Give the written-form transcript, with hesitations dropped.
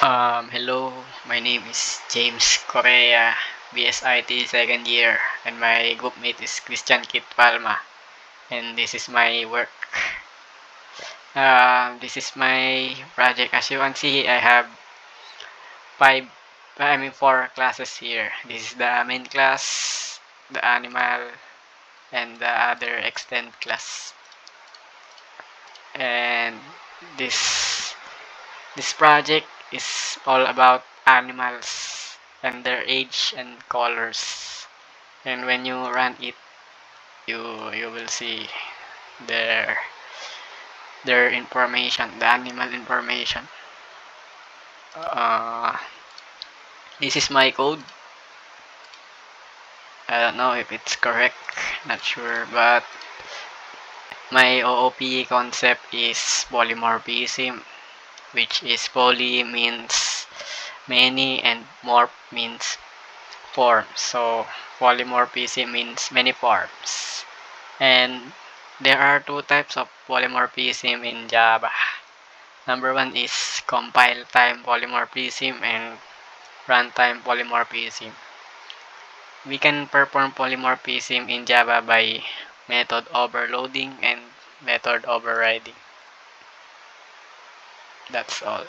Hello, my name is James Correa, BSIT second year, and my group mate is Christian Kit Palma, and this is my work. This is my project. As you can see, I have four classes here. This is the main class, the animal, and the other extend class. And this this project is all about animals and their age and colors. And when you run it, you will see their information, the animal information. Uh, this is my code. I don't know if it's correct, not sure, but my OOP concept is polymorphism, which is poly means many and morph means form. So polymorphism means many forms. And there are two types of polymorphism in Java. Number one is compile time polymorphism and runtime polymorphism. We can perform polymorphism in Java by method overloading and method overriding. That's all.